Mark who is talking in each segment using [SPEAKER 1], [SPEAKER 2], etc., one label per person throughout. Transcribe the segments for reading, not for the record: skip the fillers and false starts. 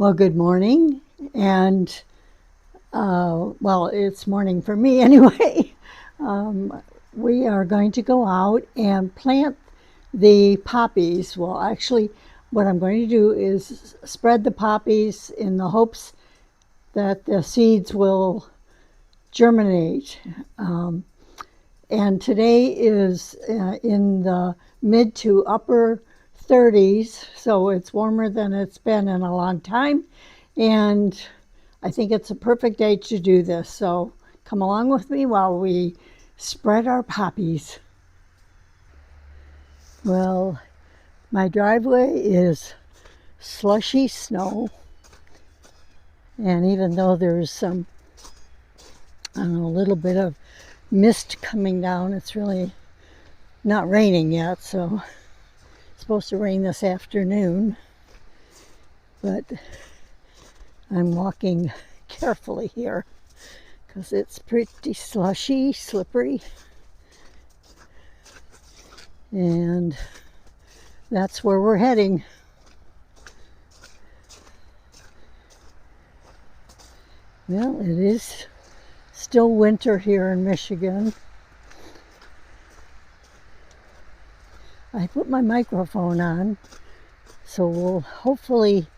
[SPEAKER 1] Well, good morning, and well, it's morning for me anyway. Um, we are going to go out and plant the poppies. Well, actually, what I'm going to do is spread the poppies in the hopes that the seeds will germinate. Um, and today is in the mid to upper 30s, so it's warmer than it's been in a long time. And I think it's a perfect day to do this. So come along with me while we spread our poppies. Well, my driveway is slushy snow, and even though there's some, I don't know, a little bit of mist coming down, it's really not raining yet, so it's supposed to rain this afternoon. But I'm walking carefully here because it's pretty slushy, slippery, and that's where we're heading. Well, it is still winter here in Michigan. I put my microphone on, so we'll hopefully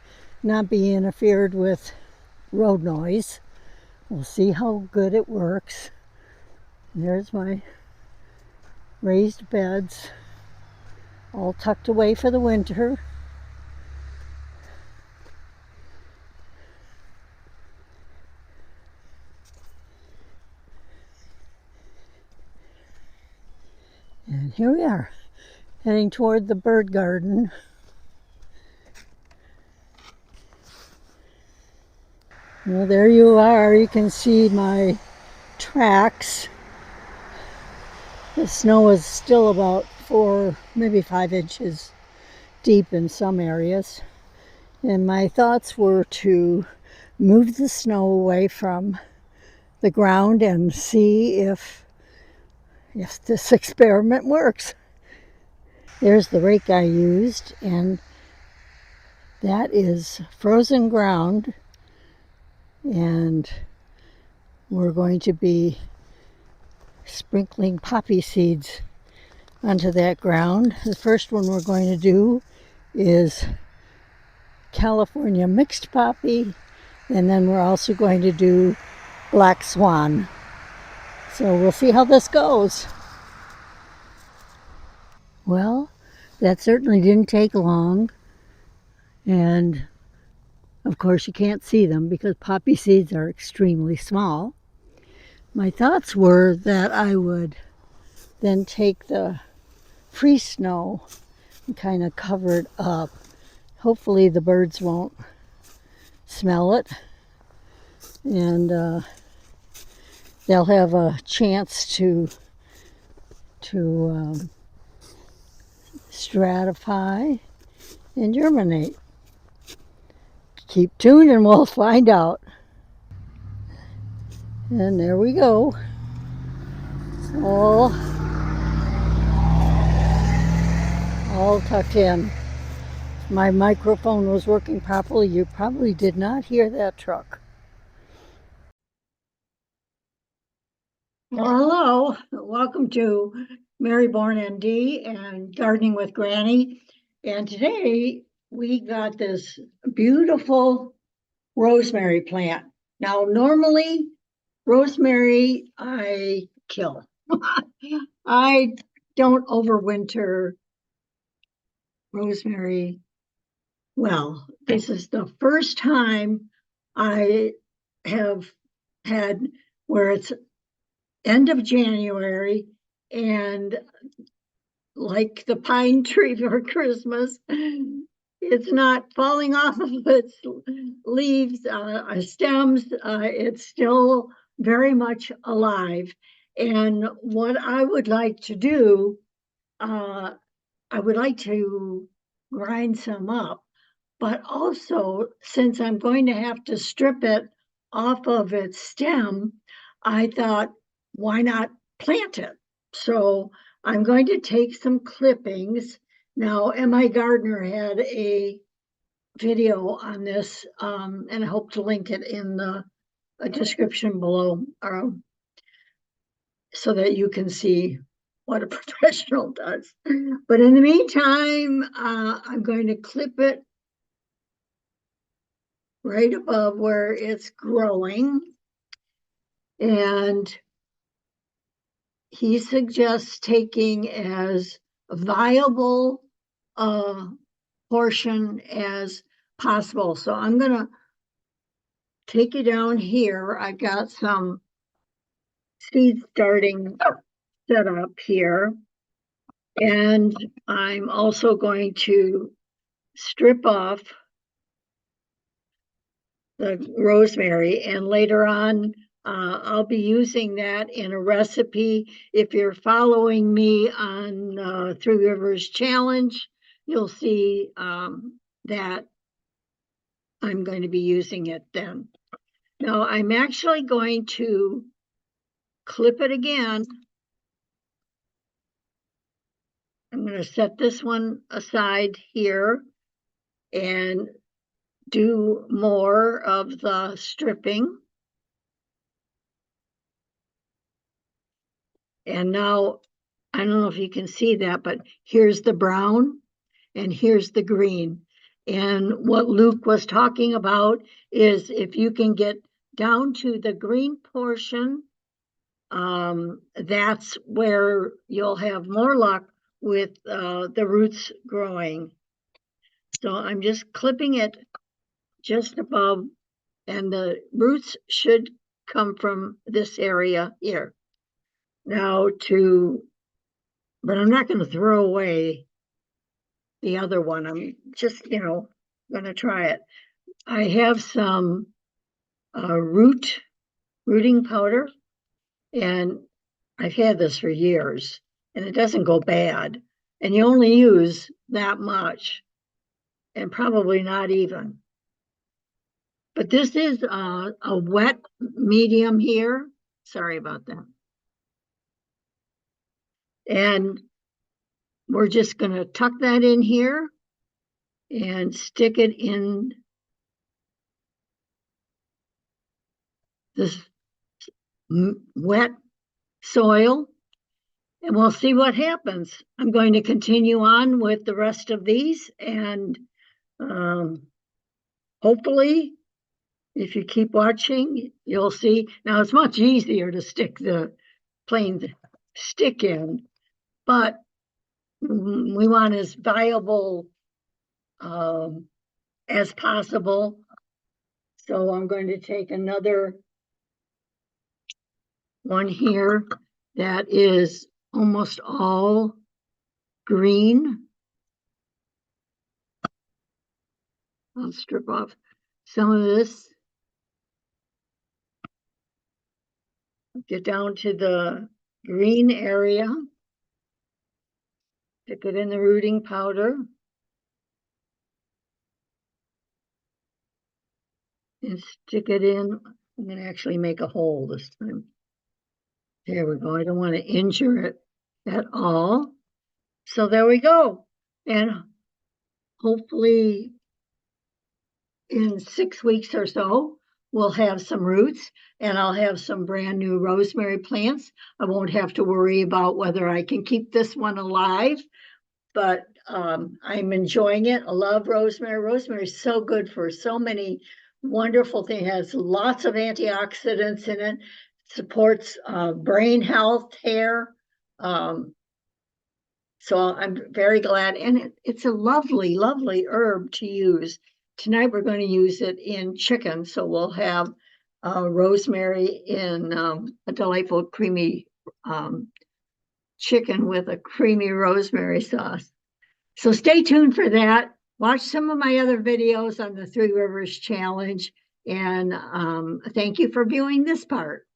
[SPEAKER 1] not be interfered with road noise. We'll see how good it works. There's my raised beds, all tucked away for the winter. And here we are, heading toward the bird garden. Well, there you are. You can see my tracks. The snow is still about 4, maybe 5 inches deep in some areas. And my thoughts were to move the snow away from the ground and see if this experiment works. There's the rake I used, and that is frozen ground, and we're going to be sprinkling poppy seeds onto that ground. The first one we're going to do is California mixed poppy, and then we're also going to do black swan. So we'll see how this goes. Well, that certainly didn't take long, and of course you can't see them because poppy seeds are extremely small. My thoughts were that I would then take the free snow and kind of cover it up. Hopefully the birds won't smell it, and they'll have a chance to stratify and germinate. Keep tuned and we'll find out. And there we go. All tucked in. If my microphone was working properly, you probably did not hear that truck. Well, hello, welcome to Maryborn ND and Gardening with Granny. And today we got this beautiful rosemary plant. Now, normally rosemary I kill. I don't overwinter rosemary. Well, this is the first time I have had where it's end of January, and like the pine tree for Christmas, it's not falling off of its leaves, stems. It's still very much alive. And what I would like to do, I would like to grind some up, but also since I'm going to have to strip it off of its stem, I thought, why not plant it? So I'm going to take some clippings. Now, M.I. Gardner had a video on this, and I hope to link it in the description below, so that you can see what a professional does. But in the meantime, I'm going to clip it right above where it's growing. And he suggests taking as viable a portion as possible. So I'm going to take you down here. I got some seed starting set up here. And I'm also going to strip off the rosemary, and later on I'll be using that in a recipe. If you're following me on Three Rivers Challenge, you'll see that I'm going to be using it then. Now I'm actually going to clip it again. I'm going to set this one aside here and do more of the stripping. And now, I don't know if you can see that, but here's the brown and here's the green. And what Luke was talking about is if you can get down to the green portion, that's where you'll have more luck with the roots growing. So I'm just clipping it just above, and the roots should come from this area here. Now but I'm not going to throw away the other one. I'm just, going to try it. I have some rooting powder, and I've had this for years, and it doesn't go bad. And you only use that much, and probably not even. But this is a wet medium here. Sorry about that. And we're just going to tuck that in here and stick it in this wet soil, and we'll see what happens. I'm going to continue on with the rest of these, and hopefully, if you keep watching, you'll see. Now it's much easier to stick the plain stick in, but we want as viable as possible. So I'm going to take another one here that is almost all green. I'll strip off some of this. Get down to the green area. Stick it in the rooting powder. And stick it in. I'm going to actually make a hole this time. There we go. I don't want to injure it at all. So there we go. And hopefully in 6 weeks or so, we'll have some roots, and I'll have some brand new rosemary plants. I won't have to worry about whether I can keep this one alive, but I'm enjoying it. I love rosemary. Rosemary is so good for so many wonderful things. It has lots of antioxidants in it, supports brain health, hair. So I'm very glad. And it's a lovely, lovely herb to use. Tonight we're going to use it in chicken. So we'll have rosemary in a delightful creamy chicken with a creamy rosemary sauce. So stay tuned for that. Watch some of my other videos on the Three Rivers Challenge. And thank you for viewing this part.